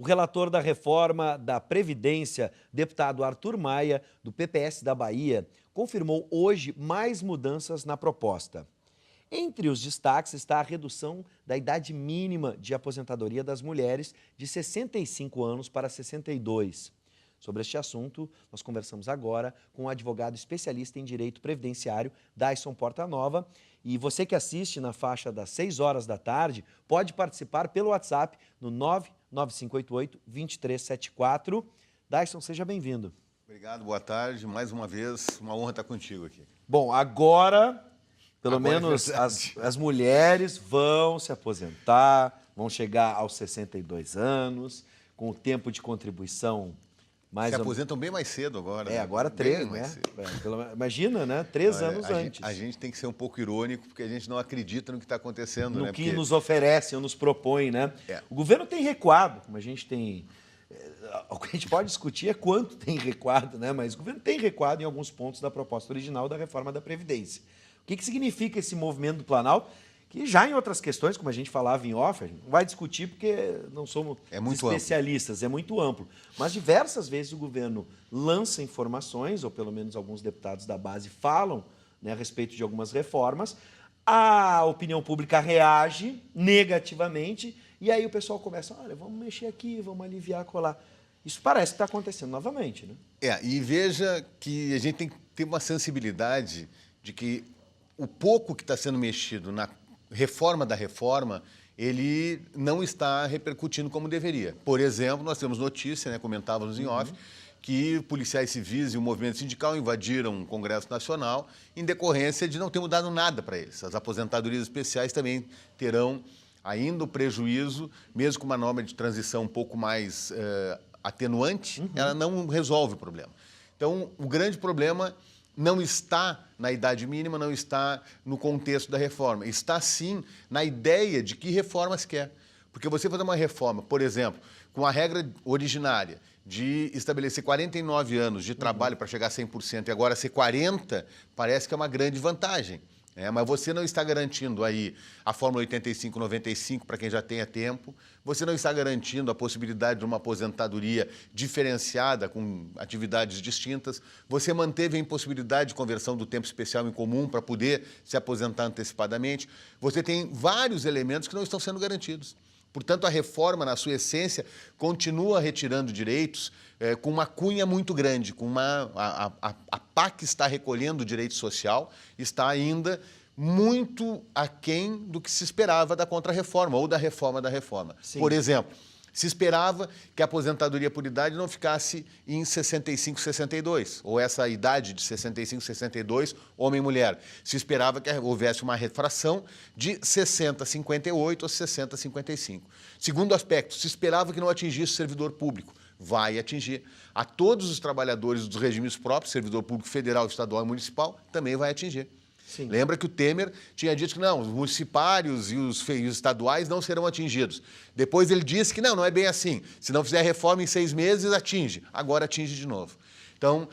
relator da reforma da Previdência, deputado Arthur Maia, do PPS da Bahia, confirmou hoje mais mudanças na proposta. Entre os destaques está a redução da idade mínima de aposentadoria das mulheres de 65 anos para 62. Sobre este assunto, nós conversamos agora com um advogado especialista em direito previdenciário, Dayson Portanova. E você que assiste na faixa das 6 horas da tarde, pode participar pelo WhatsApp no 99588-2374. Dayson, seja bem-vindo. Obrigado, boa tarde. Mais uma vez, uma honra estar contigo aqui. Bom, agora, pelo menos as mulheres vão se aposentar, vão chegar aos 62 anos, com o tempo de contribuição mais... Se aposentam bem mais cedo agora. Agora 3, né? Imagina, né? 3 anos antes. A gente tem que ser um pouco irônico, porque a gente não acredita no que está acontecendo. No né? que nos oferecem ou nos propõem, né? É. O governo tem recuado, como a gente tem... O que a gente pode discutir é quanto tem recuado, né? Mas o governo tem recuado em alguns pontos da proposta original da reforma da Previdência. O que significa esse movimento do Planalto? Que já em outras questões, como a gente falava em off, a gente não vai discutir porque não somos especialistas, é muito amplo. Mas diversas vezes o governo lança informações, ou pelo menos alguns deputados da base falam, né, a respeito de algumas reformas, a opinião pública reage negativamente e aí o pessoal começa, olha, vamos mexer aqui, vamos aliviar, colar. Isso parece que está acontecendo novamente, né? E veja que a gente tem que ter uma sensibilidade de que o pouco que está sendo mexido na reforma da reforma, ele não está repercutindo como deveria. Por exemplo, nós temos notícia, né, comentávamos em off, que policiais civis e o movimento sindical invadiram o Congresso Nacional em decorrência de não ter mudado nada para eles. As aposentadorias especiais também terão ainda o prejuízo, mesmo com uma norma de transição um pouco mais atenuante, ela não resolve o problema. Então, o grande problema não está na idade mínima, não está no contexto da reforma. Está, sim, na ideia de que reforma se quer. Porque você fazer uma reforma, por exemplo, com a regra originária de estabelecer 49 anos de trabalho para chegar a 100% e agora ser 40%, parece que é uma grande vantagem. Mas você não está garantindo aí a Fórmula 85-95 para quem já tenha tempo, você não está garantindo a possibilidade de uma aposentadoria diferenciada com atividades distintas, você manteve a impossibilidade de conversão do tempo especial em comum para poder se aposentar antecipadamente. Você tem vários elementos que não estão sendo garantidos. Portanto, a reforma, na sua essência, continua retirando direitos com uma cunha muito grande, com a PAC que está recolhendo o direito social, está ainda muito aquém do que se esperava da contra-reforma ou da reforma da reforma. Sim. Por exemplo, se esperava que a aposentadoria por idade não ficasse em 65, 62, ou essa idade de 65, 62, homem e mulher. Se esperava que houvesse uma refração de 60, 58 ou 60, 55. Segundo aspecto, se esperava que não atingisse o servidor público. Vai atingir. A todos os trabalhadores dos regimes próprios, servidor público federal, estadual e municipal, também vai atingir. Sim. Lembra que o Temer tinha dito que não, os municipários e os estaduais não serão atingidos. Depois ele disse que não é bem assim. Se não fizer reforma em 6 meses, atinge. Agora atinge de novo. Então,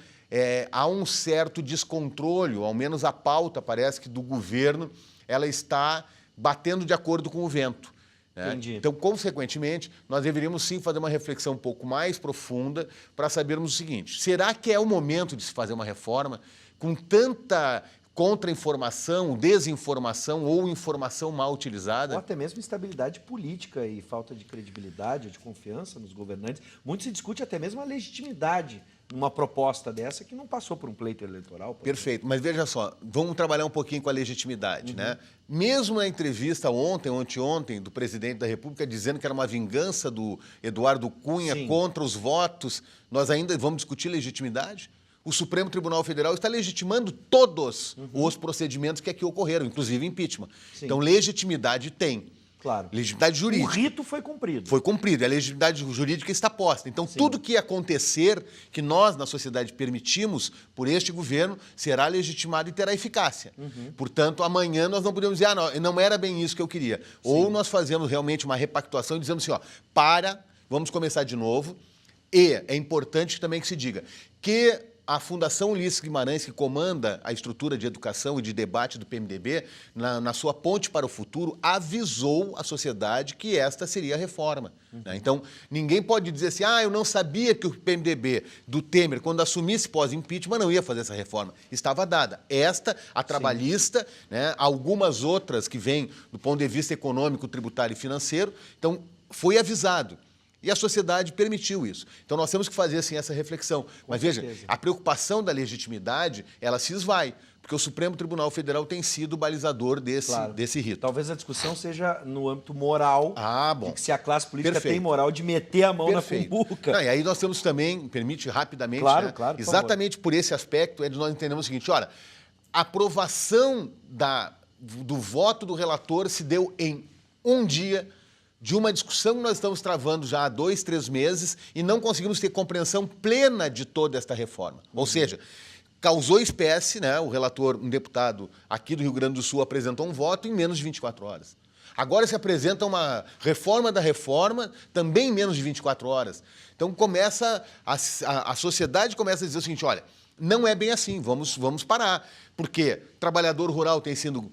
há um certo descontrole, ao menos a pauta, parece que do governo, ela está batendo de acordo com o vento. Entendi. Então, consequentemente, nós deveríamos sim fazer uma reflexão um pouco mais profunda para sabermos o seguinte: será que é o momento de se fazer uma reforma com tanta contra-informação, desinformação ou informação mal utilizada? Ou até mesmo instabilidade política e falta de credibilidade, de confiança nos governantes. Muito se discute até mesmo a legitimidade numa proposta dessa que não passou por um pleito eleitoral. Perfeito, mas veja só, vamos trabalhar um pouquinho com a legitimidade, né? Mesmo na entrevista ontem, do presidente da República, dizendo que era uma vingança do Eduardo Cunha contra os votos, nós ainda vamos discutir legitimidade? O Supremo Tribunal Federal está legitimando todos os procedimentos que aqui ocorreram, inclusive impeachment. Sim. Então, legitimidade tem. Claro. Legitimidade jurídica. O rito foi cumprido. Foi cumprido, a legitimidade jurídica está posta. Então, tudo que acontecer, que nós, na sociedade, permitimos por este governo, será legitimado e terá eficácia. Portanto, amanhã nós não podemos dizer, não era bem isso que eu queria. Sim. Ou nós fazemos realmente uma repactuação e dizemos assim, vamos começar de novo. E é importante também que se diga que a Fundação Ulisses Guimarães, que comanda a estrutura de educação e de debate do PMDB, na sua ponte para o futuro, avisou a sociedade que esta seria a reforma. Né? Então, ninguém pode dizer assim, eu não sabia que o PMDB do Temer, quando assumisse pós-impeachment, não ia fazer essa reforma. Estava dada. Esta, a trabalhista, né, algumas outras que vêm do ponto de vista econômico, tributário e financeiro. Então, foi avisado. E a sociedade permitiu isso. Então, nós temos que fazer, assim, essa reflexão. Mas, veja, a preocupação da legitimidade, ela se esvai, porque o Supremo Tribunal Federal tem sido o balizador desse rito. Talvez a discussão seja no âmbito moral, bom. de que se a classe política Perfeito. tem moral de meter a mão na cumbuca. Não, e aí nós temos também, permite rapidamente, claro, né? Claro, exatamente por esse aspecto, nós entendemos o seguinte, olha, a aprovação do voto do relator se deu em um dia, de uma discussão que nós estamos travando já há 2, 3 meses e não conseguimos ter compreensão plena de toda esta reforma. Ou seja, causou espécie, né? O relator, um deputado aqui do Rio Grande do Sul, apresentou um voto em menos de 24 horas. Agora se apresenta uma reforma da reforma também em menos de 24 horas. Então a sociedade começa a dizer o seguinte, olha, não é bem assim, vamos parar. Porque trabalhador rural tem sido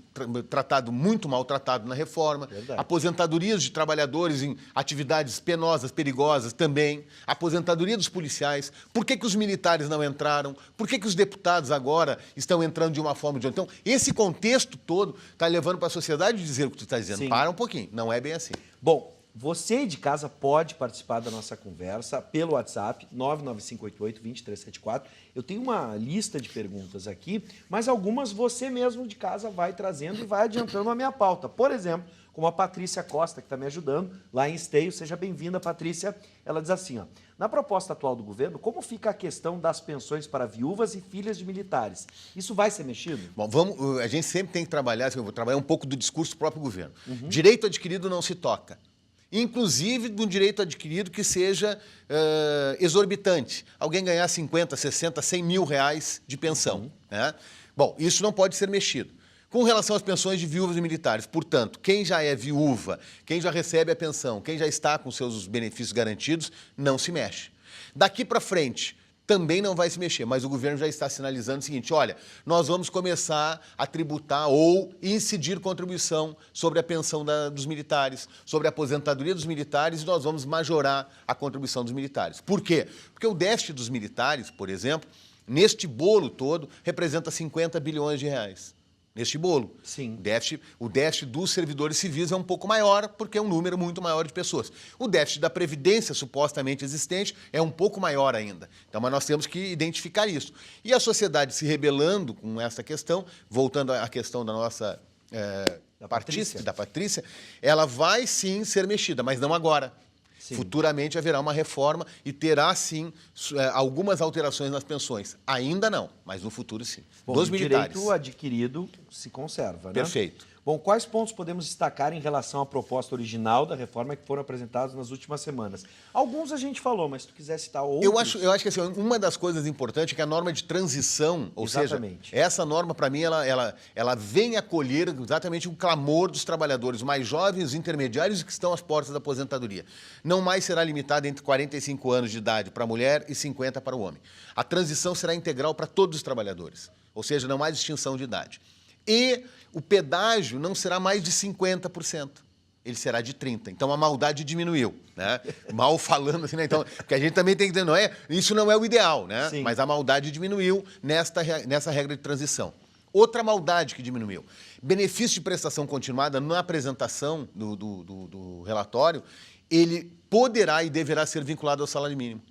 muito maltratado na reforma, Verdade. Aposentadorias de trabalhadores em atividades penosas, perigosas também, aposentadoria dos policiais. Por que os militares não entraram? Por que os deputados agora estão entrando de uma forma ou de outra? Então, esse contexto todo está levando para a sociedade dizer o que tu está dizendo. Sim. Para um pouquinho, não é bem assim. Bom, você de casa pode participar da nossa conversa pelo WhatsApp 99588-2374. Eu tenho uma lista de perguntas aqui, mas algumas você mesmo de casa vai trazendo e vai adiantando a minha pauta. Por exemplo, como a Patrícia Costa, que está me ajudando lá em Esteio. Seja bem-vinda, Patrícia. Ela diz assim, na proposta atual do governo, como fica a questão das pensões para viúvas e filhas de militares? Isso vai ser mexido? Bom, a gente sempre tem que trabalhar, eu vou trabalhar um pouco do discurso do próprio governo. Direito adquirido não se toca. Inclusive de um direito adquirido que seja exorbitante. Alguém ganhar 50, 60, 100 mil reais de pensão. Né? Bom, isso não pode ser mexido. Com relação às pensões de viúvas e militares, portanto, quem já é viúva, quem já recebe a pensão, quem já está com seus benefícios garantidos, não se mexe. Daqui para frente, também não vai se mexer, mas o governo já está sinalizando o seguinte, olha, nós vamos começar a tributar ou incidir contribuição sobre a pensão dos militares, sobre a aposentadoria dos militares e nós vamos majorar a contribuição dos militares. Por quê? Porque o déficit dos militares, por exemplo, neste bolo todo, representa 50 bilhões de reais. Neste bolo. Sim. O déficit dos servidores civis é um pouco maior, porque é um número muito maior de pessoas. O déficit da Previdência, supostamente existente, é um pouco maior ainda. Então, mas nós temos que identificar isso. E a sociedade se rebelando com essa questão, voltando à questão da nossa da Patrícia, ela vai sim ser mexida, mas não agora. Sim. Futuramente haverá uma reforma e terá, sim, algumas alterações nas pensões. Ainda não, mas no futuro, sim. Bom, dos militares. O direito adquirido se conserva, né? Perfeito. Bom, quais pontos podemos destacar em relação à proposta original da reforma que foram apresentados nas últimas semanas? Alguns a gente falou, mas se tu quiser citar outros... Eu acho que assim, uma das coisas importantes é que a norma de transição, ou Exatamente. seja, essa norma, para mim, ela vem acolher exatamente o clamor dos trabalhadores mais jovens, intermediários e que estão às portas da aposentadoria. Não mais será limitada entre 45 anos de idade para a mulher e 50 para o homem. A transição será integral para todos os trabalhadores, ou seja, não mais distinção de idade. E o pedágio não será mais de 50%, ele será de 30%. Então, a maldade diminuiu, né? Mal falando assim, né? Então, porque a gente também tem que dizer, isso não é o ideal, né? Sim. Mas a maldade diminuiu nessa regra de transição. Outra maldade que diminuiu. Benefício de prestação continuada, na apresentação do relatório, ele poderá e deverá ser vinculado ao salário mínimo.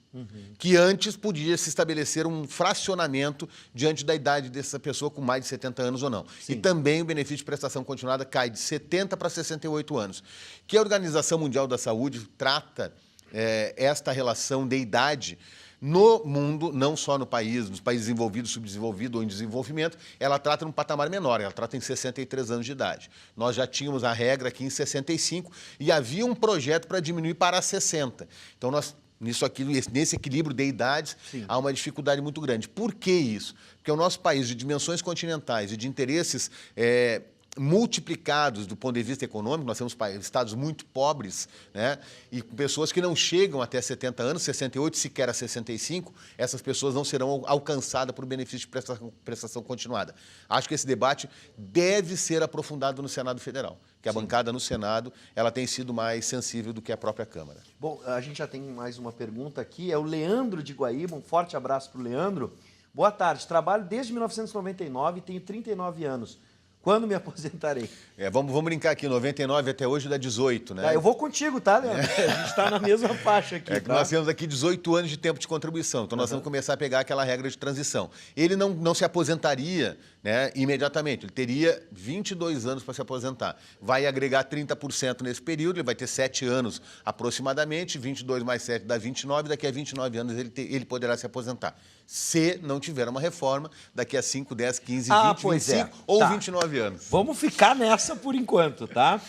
Que antes podia se estabelecer um fracionamento diante da idade dessa pessoa com mais de 70 anos ou não. Sim. E também o benefício de prestação continuada cai de 70 para 68 anos. Que a Organização Mundial da Saúde trata esta relação de idade no mundo, não só no país, nos países desenvolvidos, subdesenvolvidos ou em desenvolvimento, ela trata num patamar menor, ela trata em 63 anos de idade. Nós já tínhamos a regra aqui em 65 e havia um projeto para diminuir para 60. Então, nesse equilíbrio de idades, sim, há uma dificuldade muito grande. Por que isso? Porque o nosso país, de dimensões continentais e de interesses multiplicados do ponto de vista econômico. Nós temos estados muito pobres, né? E pessoas que não chegam até 70 anos, 68, sequer a 65, essas pessoas não serão alcançadas por benefício de prestação continuada. Acho que esse debate deve ser aprofundado no Senado Federal, que a bancada no Senado ela tem sido mais sensível do que a própria Câmara. Bom, a gente já tem mais uma pergunta aqui, é o Leandro de Guaíba, um forte abraço para o Leandro. Boa tarde, trabalho desde 1999 e tenho 39 anos. Quando me aposentarei? Vamos brincar aqui, 99 até hoje dá 18, né? Eu vou contigo, tá, Leandro? A gente está na mesma faixa aqui. Que nós temos aqui 18 anos de tempo de contribuição, então nós vamos começar a pegar aquela regra de transição. Ele não se aposentaria, né, imediatamente, ele teria 22 anos para se aposentar. Vai agregar 30% nesse período, ele vai ter 7 anos aproximadamente, 22 mais 7 dá 29, daqui a 29 anos ele poderá se aposentar. Se não tiver uma reforma, daqui a 5, 10, 15, 20, 25 ou 29 anos. Vamos ficar nessa por enquanto, tá?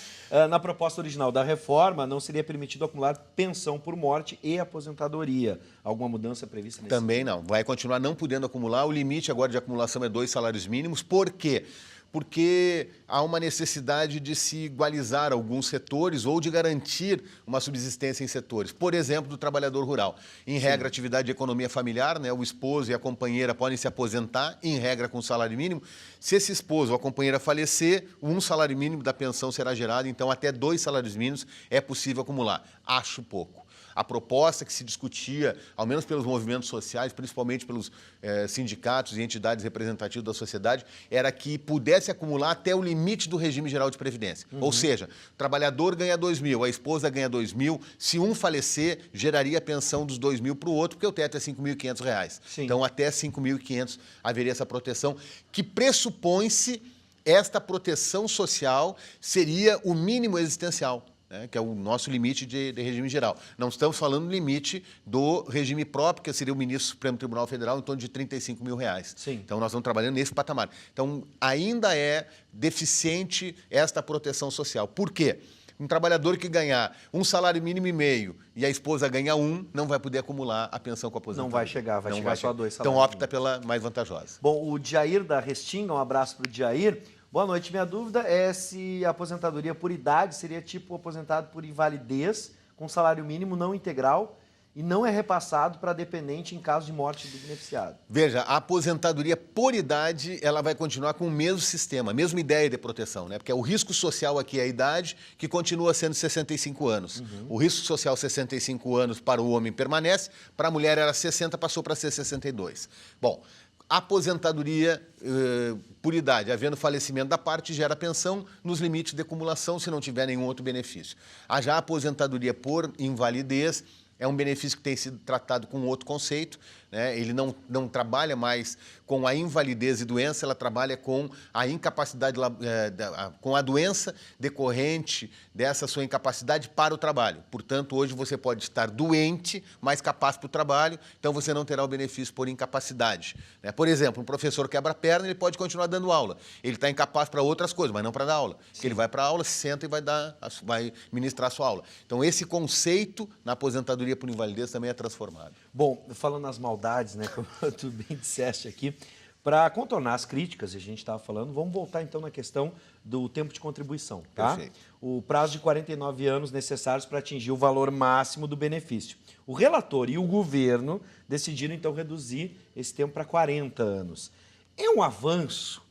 Na proposta original da reforma, não seria permitido acumular pensão por morte e aposentadoria. Alguma mudança prevista nesse Também sentido? não. Vai continuar não podendo acumular. O limite agora de acumulação é 2 salários mínimos. Por quê? Porque há uma necessidade de se igualizar alguns setores ou de garantir uma subsistência em setores. Por exemplo, do trabalhador rural. Em regra, atividade de economia familiar, né? O esposo e a companheira podem se aposentar, em regra, com salário mínimo. Se esse esposo ou a companheira falecer, um salário mínimo da pensão será gerado, então até 2 salários mínimos é possível acumular. Acho pouco. A proposta que se discutia, ao menos pelos movimentos sociais, principalmente pelos sindicatos e entidades representativas da sociedade, era que pudesse acumular até o limite do regime geral de previdência. Ou seja, o trabalhador ganha 2.000, a esposa ganha 2.000, se um falecer, geraria a pensão dos 2.000 para o outro, porque o teto é R$ 5.500. Então, até 5.500 haveria essa proteção, que pressupõe-se esta proteção social seria o mínimo existencial, que é o nosso limite de regime geral. Não estamos falando do limite do regime próprio, que seria o ministro do Supremo Tribunal Federal, em torno de R$ 35.000. Então, nós estamos trabalhando nesse patamar. Então, ainda é deficiente esta proteção social. Por quê? Um trabalhador que ganhar um salário mínimo e meio e a esposa ganha 1, não vai poder acumular a pensão com a aposentadoria. Não vai chegar, vai chegar só a 2 salários. Então, opta pela mais vantajosa. Bom, o Jair da Restinga, um abraço para o Jair. Boa noite. Minha dúvida é se a aposentadoria por idade seria tipo aposentado por invalidez, com salário mínimo não integral e não é repassado para dependente em caso de morte do beneficiado. Veja, a aposentadoria por idade, ela vai continuar com o mesmo sistema, a mesma ideia de proteção, né? Porque o risco social aqui é a idade, que continua sendo 65 anos. O risco social 65 anos para o homem permanece, para a mulher era 60, passou para ser 62. Bom, aposentadoria por idade, havendo falecimento da parte, gera pensão nos limites de acumulação, se não tiver nenhum outro benefício. Já a aposentadoria por invalidez é um benefício que tem sido tratado com outro conceito, né? Ele não trabalha mais com a invalidez e doença, ela trabalha com a incapacidade, com a doença decorrente dessa sua incapacidade para o trabalho. Portanto, hoje você pode estar doente, mas capaz para o trabalho, então você não terá o benefício por incapacidade, né? Por exemplo, um professor quebra a perna, ele pode continuar dando aula. Ele está incapaz para outras coisas, mas não para dar aula. Porque ele vai para a aula, se senta e vai ministrar a sua aula. Então, esse conceito na aposentadoria por invalidez também é transformado. Bom, falando nas maldades, né, como tu bem disseste aqui, para contornar as críticas, a gente estava falando, vamos voltar então na questão do tempo de contribuição, tá? Perfeito. O prazo de 49 anos necessários para atingir o valor máximo do benefício. O relator e o governo decidiram então reduzir esse tempo para 40 anos. É um avanço?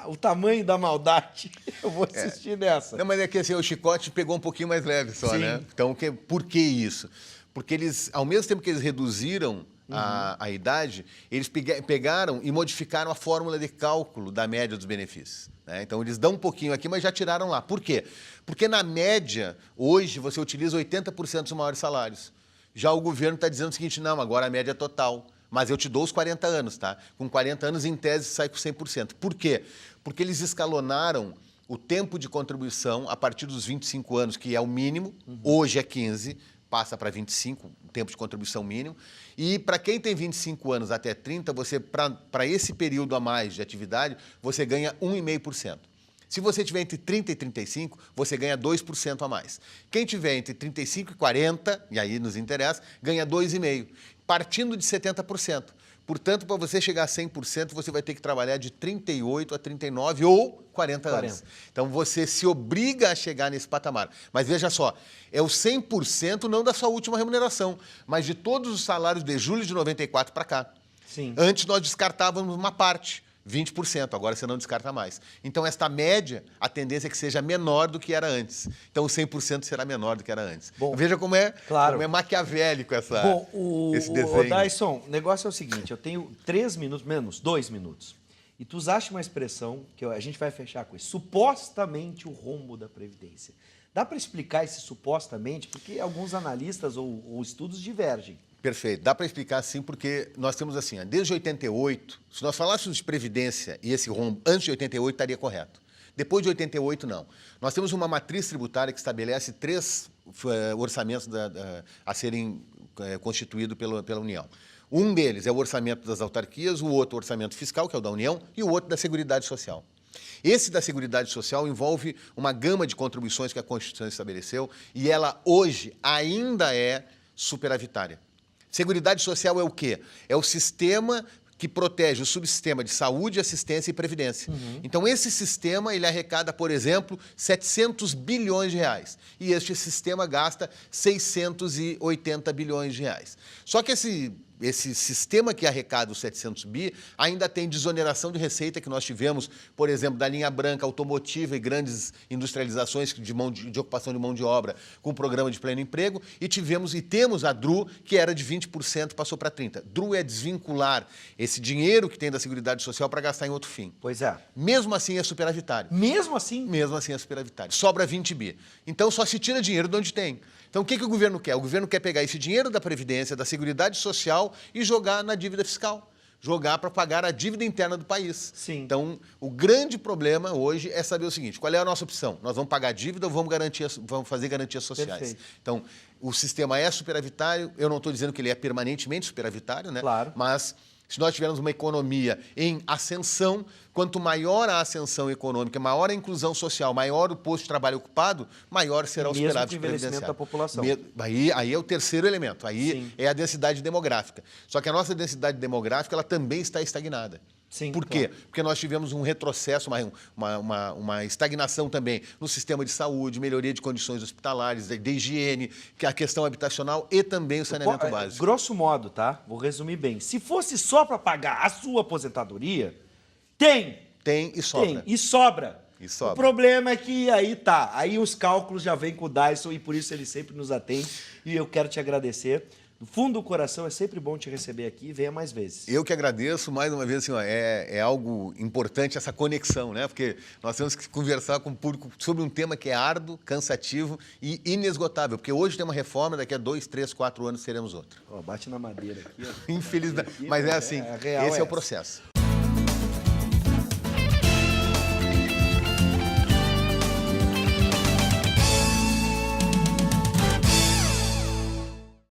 O tamanho da maldade, eu vou insistir nessa. Não, mas é que assim, o chicote pegou um pouquinho mais leve só, né? Então, por que isso? Porque eles, ao mesmo tempo que eles reduziram a idade, eles pegaram e modificaram a fórmula de cálculo da média dos benefícios, né? Então, eles dão um pouquinho aqui, mas já tiraram lá. Por quê? Porque, na média, hoje, você utiliza 80% dos maiores salários. Já o governo está dizendo o seguinte, não, agora a média é total. Mas eu te dou os 40 anos, tá? Com 40 anos, em tese, sai com 100%. Por quê? Porque eles escalonaram o tempo de contribuição a partir dos 25 anos, que é o mínimo, hoje é 15, passa para 25, o tempo de contribuição mínimo. E para quem tem 25 anos até 30, você, para esse período a mais de atividade, você ganha 1,5%. Se você tiver entre 30 e 35, você ganha 2% a mais. Quem tiver entre 35 e 40, e aí nos interessa, ganha 2,5%, partindo de 70%. Portanto, para você chegar a 100%, você vai ter que trabalhar de 38 a 39 ou 40 anos. Então, você se obriga a chegar nesse patamar. Mas veja só, é o 100% não da sua última remuneração, mas de todos os salários de julho de 94 para cá. Sim. Antes, nós descartávamos uma parte. 20%, agora você não descarta mais. Então, esta média, a tendência é que seja menor do que era antes. Então, o 100% será menor do que era antes. Bom, veja como é, claro. como é maquiavélico esse desenho. Ô Dyson, o negócio é o seguinte, eu tenho 3 minutos, menos 2 minutos, e tu usaste uma expressão que a gente vai fechar com isso, supostamente o rombo da Previdência. Dá para explicar esse supostamente? Porque alguns analistas ou estudos divergem. Perfeito. Dá para explicar assim, porque nós temos assim, desde 88, se nós falássemos de Previdência e esse rombo antes de 88, estaria correto. Depois de 88, não. Nós temos uma matriz tributária que estabelece 3 orçamentos a serem constituídos pela União. Um deles é o orçamento das autarquias, o outro o orçamento fiscal, que é o da União, e o outro da Seguridade Social. Esse da Seguridade Social envolve uma gama de contribuições que a Constituição estabeleceu e ela hoje ainda é superavitária. Seguridade Social é o quê? É o sistema que protege o subsistema de saúde, assistência e previdência. Então, esse sistema, ele arrecada, por exemplo, 700 bilhões de reais. E este sistema gasta 680 bilhões de reais. Só que esse sistema que arrecada os 700 bi ainda tem desoneração de receita que nós tivemos, por exemplo, da linha branca automotiva e grandes industrializações de ocupação de mão de obra com o programa de pleno emprego e temos a DRU, que era de 20%, passou para 30%. DRU é desvincular esse dinheiro que tem da Seguridade Social para gastar em outro fim. Pois é. Mesmo assim é superavitário. Mesmo assim? Mesmo assim é superavitário. Sobra 20 bi. Então só se tira dinheiro de onde tem. Então, o que o governo quer? O governo quer pegar esse dinheiro da Previdência, da Seguridade Social e jogar na dívida fiscal. Jogar para pagar a dívida interna do país. Sim. Então, o grande problema hoje é saber o seguinte, qual é a nossa opção? Nós vamos pagar a dívida ou vamos fazer garantias sociais? Perfeito. Então, o sistema é superavitário, eu não estou dizendo que ele é permanentemente superavitário, né? Claro. Mas se nós tivermos uma economia em ascensão, quanto maior a ascensão econômica, maior a inclusão social, maior o posto de trabalho ocupado, maior será o superávit envelhecimento da população. Aí é o terceiro elemento, aí Sim. é a densidade demográfica. Só que a nossa densidade demográfica ela também está estagnada. Sim, Por quê? claro. Porque nós tivemos um retrocesso, uma estagnação também no sistema de saúde, melhoria de condições hospitalares, de higiene, que é a questão habitacional e também o saneamento básico. Grosso modo, tá? Vou resumir bem. Se fosse só para pagar a sua aposentadoria, tem e sobra. Tem, e sobra. E sobra. O problema é que aí tá. Aí os cálculos já vêm com o Dyson e por isso ele sempre nos atende. E eu quero te agradecer. Do fundo do coração, é sempre bom te receber aqui. Venha mais vezes. Eu que agradeço, mais uma vez, assim, ó, é algo importante essa conexão, né? Porque nós temos que conversar com o público sobre um tema que é árduo, cansativo e inesgotável. Porque hoje tem uma reforma, daqui a 2, 3, 4 anos teremos outra. Ó, bate na madeira aqui. Ó. Infelizmente. Aqui, mas é assim, real esse é o processo.